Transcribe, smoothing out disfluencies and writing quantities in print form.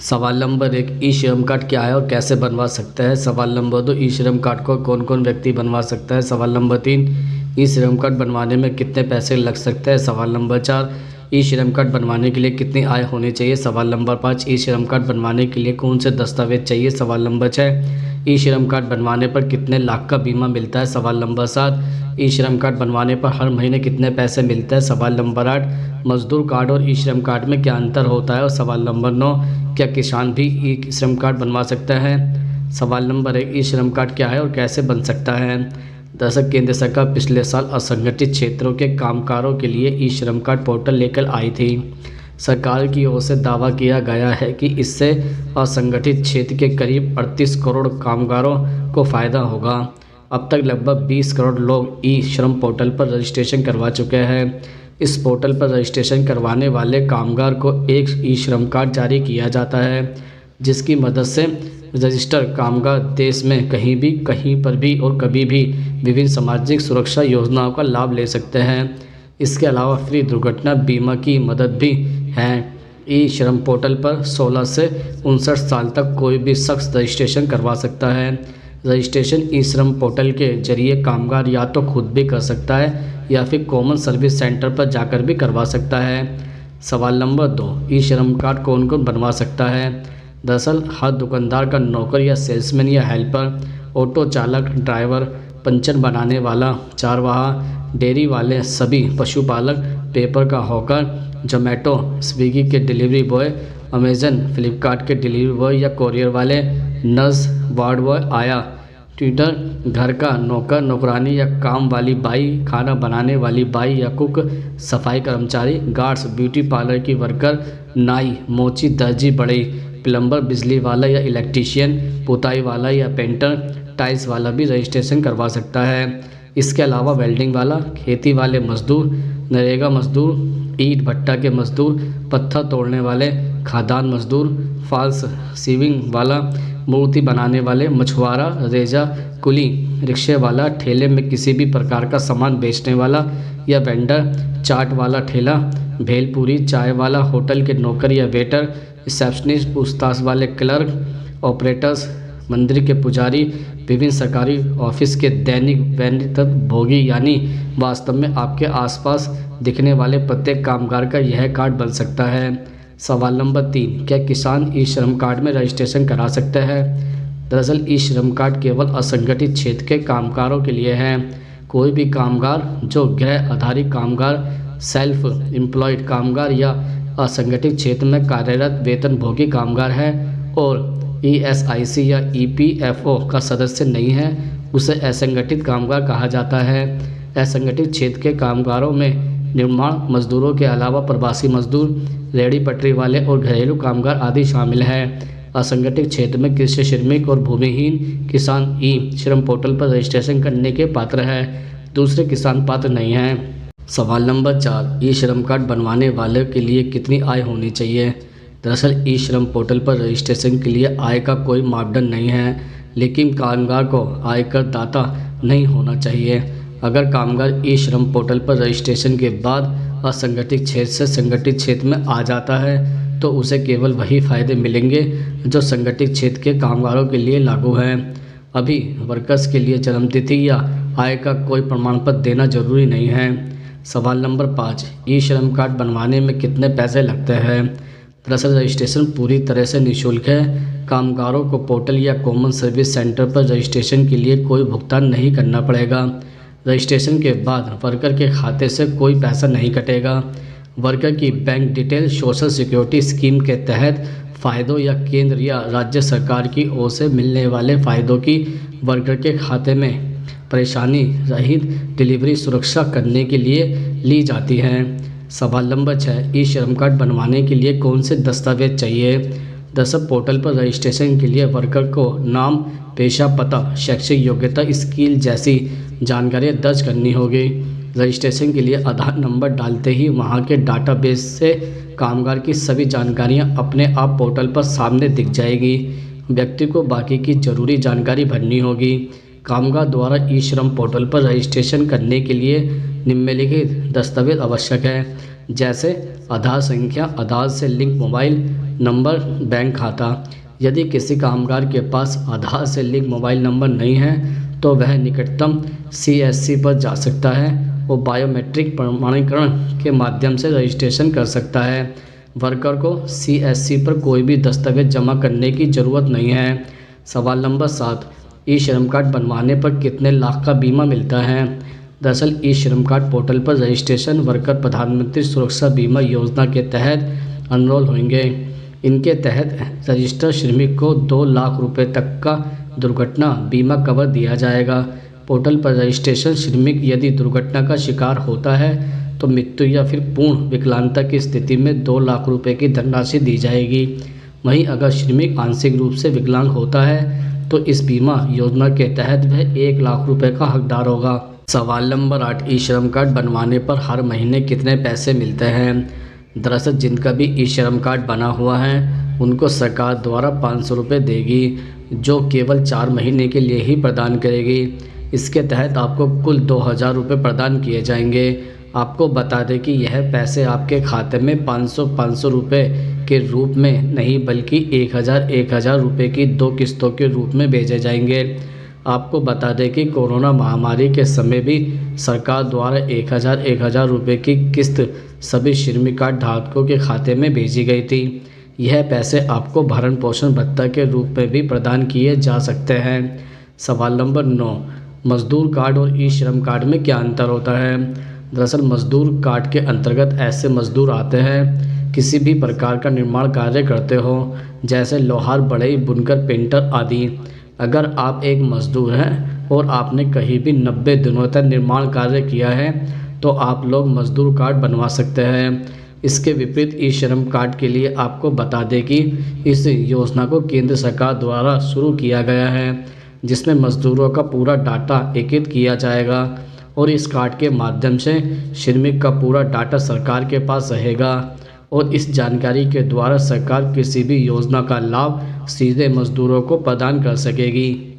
सवाल नंबर 1, ई श्रम कार्ड क्या है और कैसे बनवा सकता है। सवाल नंबर 2, ई श्रम कार्ड को कौन कौन व्यक्ति बनवा सकता है। सवाल नंबर 3, ई श्रम कार्ड बनवाने में कितने पैसे लग सकते हैं। सवाल नंबर 4, ई श्रम कार्ड बनवाने के लिए कितनी आय होनी चाहिए। सवाल नंबर 5, ई श्रम कार्ड बनवाने के लिए कौन से दस्तावेज चाहिए। सवाल नंबर 6, ई श्रम कार्ड बनवाने पर कितने लाख का बीमा मिलता है। सवाल नंबर 7, ई श्रम कार्ड बनवाने पर हर महीने कितने पैसे मिलते हैं। सवाल नंबर 8, मजदूर कार्ड और ई श्रम कार्ड में क्या अंतर होता है। और सवाल नंबर 9, क्या किसान भी ई श्रम कार्ड बनवा सकता है। सवाल नंबर 1, ई श्रम कार्ड क्या है और कैसे बन सकता है। दरअसल केंद्र सरकार पिछले साल असंगठित क्षेत्रों के कामगारों के लिए ई श्रम कार्ड पोर्टल लेकर आई थी। सरकार की ओर से दावा किया गया है कि इससे असंगठित क्षेत्र के करीब 38 करोड़ कामगारों को फ़ायदा होगा। अब तक लगभग 20 करोड़ लोग ई श्रम पोर्टल पर रजिस्ट्रेशन करवा चुके हैं। इस पोर्टल पर रजिस्ट्रेशन करवाने वाले कामगार को एक ई श्रम कार्ड जारी किया जाता है, जिसकी मदद से रजिस्टर्ड कामगार देश में कहीं भी, कहीं पर भी और कभी भी विभिन्न सामाजिक सुरक्षा योजनाओं का लाभ ले सकते हैं। इसके अलावा फ्री दुर्घटना बीमा की मदद भी है। ई श्रम पोर्टल पर 16 से 59 साल तक कोई भी शख्स रजिस्ट्रेशन करवा सकता है। रजिस्ट्रेशन ई श्रम पोर्टल के जरिए कामगार या तो खुद भी कर सकता है या फिर कॉमन सर्विस सेंटर पर जाकर भी करवा सकता है। सवाल नंबर 2, ई श्रम कार्ड कौन कौन बनवा सकता है। दरअसल हर दुकानदार का नौकर या सेल्समैन या हेल्पर, ऑटो चालक, ड्राइवर, पंचर बनाने वाला, चारवाहा, डेयरी वाले सभी, पशुपालक, पेपर का हॉकर, जोमेटो, स्विगी के डिलीवरी बॉय, अमेज़न, फ्लिपकार्ट के डिलीवरी बॉय या कोरियर वाले, नर्स, वार्ड बॉय, आया, ट्यूटर, घर का नौकर, नौकरानी या काम वाली बाई, खाना बनाने वाली बाई या कुक, सफाई कर्मचारी, गार्ड्स, ब्यूटी पार्लर की वर्कर, नाई, मोची, दर्जी, बढ़ई, प्लम्बर, बिजली वाला या इलेक्ट्रीशियन, पुताई वाला या पेंटर, टाइल्स वाला भी रजिस्ट्रेशन करवा सकता है। इसके अलावा वेल्डिंग वाला, खेती वाले मजदूर, नरेगा मजदूर, ईंट भट्टा के मजदूर, पत्थर तोड़ने वाले, खादान मजदूर, फॉल्स सीविंग वाला, मूर्ति बनाने वाले, मछुआरा, रेजा कुली, रिक्शे वाला, ठेले में किसी भी प्रकार का सामान बेचने वाला या वेंडर, चाट वाला ठेला, भेलपूरी, चाय वाला, होटल के नौकर या वेटर, रिसेप्शनिस्ट, पूछताछ वाले क्लर्क, ऑपरेटर्स, मंदिर के पुजारी, विभिन्न सरकारी ऑफिस के दैनिक वेतन भोगी, यानी वास्तव में आपके आसपास दिखने वाले प्रत्येक कामगार का यह कार्ड बन सकता है। सवाल नंबर 3, क्या किसान ई श्रम कार्ड में रजिस्ट्रेशन करा सकते हैं। दरअसल ई श्रम कार्ड केवल असंगठित क्षेत्र के कामगारों के लिए है। कोई भी कामगार जो गैर आधारित कामगार, सेल्फ एम्प्लॉयड कामगार या असंगठित क्षेत्र में कार्यरत वेतनभोगी कामगार है और ESIC या EPFO का सदस्य नहीं है, उसे असंगठित कामगार कहा जाता है। असंगठित क्षेत्र के कामगारों में निर्माण मजदूरों के अलावा प्रवासी मजदूर, रेहड़ी पटरी वाले और घरेलू कामगार आदि शामिल हैं। असंगठित क्षेत्र में कृषि श्रमिक और भूमिहीन किसान ई श्रम पोर्टल पर रजिस्ट्रेशन करने के पात्र है, दूसरे किसान पात्र नहीं हैं। सवाल नंबर 4, ई श्रम कार्ड बनवाने वाले के लिए कितनी आय होनी चाहिए। दरअसल ई श्रम पोर्टल पर रजिस्ट्रेशन के लिए आय का कोई मापदंड नहीं है, लेकिन कामगार को आयकर दाता नहीं होना चाहिए। अगर कामगार ई श्रम पोर्टल पर रजिस्ट्रेशन के बाद असंगठित क्षेत्र से संगठित क्षेत्र में आ जाता है तो उसे केवल वही फ़ायदे मिलेंगे जो संगठित क्षेत्र के कामगारों के लिए लागू हैं। अभी वर्कर्स के लिए जन्मतिथि या आय का कोई प्रमाण पत्र देना जरूरी नहीं है। सवाल नंबर 5, ई श्रम कार्ड बनवाने में कितने पैसे लगते हैं। दरअसल रजिस्ट्रेशन पूरी तरह से निःशुल्क है। कामगारों को पोर्टल या कॉमन सर्विस सेंटर पर रजिस्ट्रेशन के लिए कोई भुगतान नहीं करना पड़ेगा। रजिस्ट्रेशन के बाद वर्कर के खाते से कोई पैसा नहीं कटेगा। वर्कर की bank detail social security scheme के तहत फ़ायदों या केंद्र या राज्य सरकार की ओर से मिलने वाले फ़ायदों की वर्कर के खाते में परेशानी रहित डिलीवरी सुरक्षा करने के लिए ली जाती है। सवाल नंबर 6, ई श्रम कार्ड बनवाने के लिए कौन से दस्तावेज चाहिए। दरअसल पोर्टल पर रजिस्ट्रेशन के लिए वर्कर को नाम, पेशा, पता, शैक्षिक योग्यता, स्किल जैसी जानकारियाँ दर्ज करनी होगी। रजिस्ट्रेशन के लिए आधार नंबर डालते ही वहां के डाटाबेस से कामगार की सभी जानकारियां अपने आप पोर्टल पर सामने दिख जाएगी। व्यक्ति को बाकी की ज़रूरी जानकारी भरनी होगी। कामगार द्वारा ई श्रम पोर्टल पर रजिस्ट्रेशन करने के लिए निम्नलिखित दस्तावेज आवश्यक है, जैसे आधार संख्या, आधार से लिंक मोबाइल, नंबर बैंक खाता। यदि किसी कामगार के पास आधार से लिंक मोबाइल नंबर नहीं है तो वह निकटतम CSC पर जा सकता है और बायोमेट्रिक प्रमाणीकरण के माध्यम से रजिस्ट्रेशन कर सकता है। वर्कर को CSC पर कोई भी दस्तावेज जमा करने की ज़रूरत नहीं है। सवाल नंबर 7, ई श्रम कार्ड बनवाने पर कितने लाख का बीमा मिलता है? दरअसल ई श्रम कार्ड पोर्टल पर रजिस्ट्रेशन वर्कर प्रधानमंत्री सुरक्षा बीमा योजना के तहत एनरोल होंगे। इनके तहत रजिस्टर्ड श्रमिक को 2 लाख रुपए तक का दुर्घटना बीमा कवर दिया जाएगा। पोर्टल पर रजिस्ट्रेशन श्रमिक यदि दुर्घटना का शिकार होता है तो मृत्यु या फिर पूर्ण विकलांगता की स्थिति में 2 लाख रुपए की धनराशि दी जाएगी। वहीं अगर श्रमिक आंशिक रूप से विकलांग होता है तो इस बीमा योजना के तहत वह 1 लाख रुपए का हकदार होगा। सवाल नंबर 8, ई श्रम कार्ड बनवाने पर हर महीने कितने पैसे मिलते हैं? दरअसल जिनका भी ई श्रम कार्ड बना हुआ है उनको सरकार द्वारा 500 रुपये देगी, जो केवल 4 महीने के लिए ही प्रदान करेगी। इसके तहत आपको कुल 2000 रुपये प्रदान किए जाएंगे। आपको बता दें कि यह पैसे आपके खाते में 500 रुपये के रूप में नहीं बल्कि 1000 रुपये की 2 किस्तों के रूप में भेजे जाएंगे। आपको बता दें कि कोरोना महामारी के समय भी सरकार द्वारा 1000 रुपये की किस्त सभी श्रमिक कार्ड धारकों के खाते में भेजी गई थी। यह पैसे आपको भरण पोषण भत्ता के रूप में भी प्रदान किए जा सकते हैं। सवाल नंबर 9, मजदूर कार्ड और ई श्रम कार्ड में क्या अंतर होता है? दरअसल मजदूर कार्ड के अंतर्गत ऐसे मजदूर आते हैं किसी भी प्रकार का निर्माण कार्य करते हो, जैसे लोहार, बढ़ई, बुनकर, पेंटर आदि। अगर आप एक मजदूर हैं और आपने कहीं भी 90 दिनों तक निर्माण कार्य किया है तो आप लोग मजदूर कार्ड बनवा सकते हैं। इसके विपरीत ई श्रम कार्ड के लिए आपको बता दें कि इस योजना को केंद्र सरकार द्वारा शुरू किया गया है, जिसमें मजदूरों का पूरा डाटा एकत्रित किया जाएगा और इस कार्ड के माध्यम से श्रमिक का पूरा डाटा सरकार के पास रहेगा और इस जानकारी के द्वारा सरकार किसी भी योजना का लाभ सीधे मजदूरों को प्रदान कर सकेगी।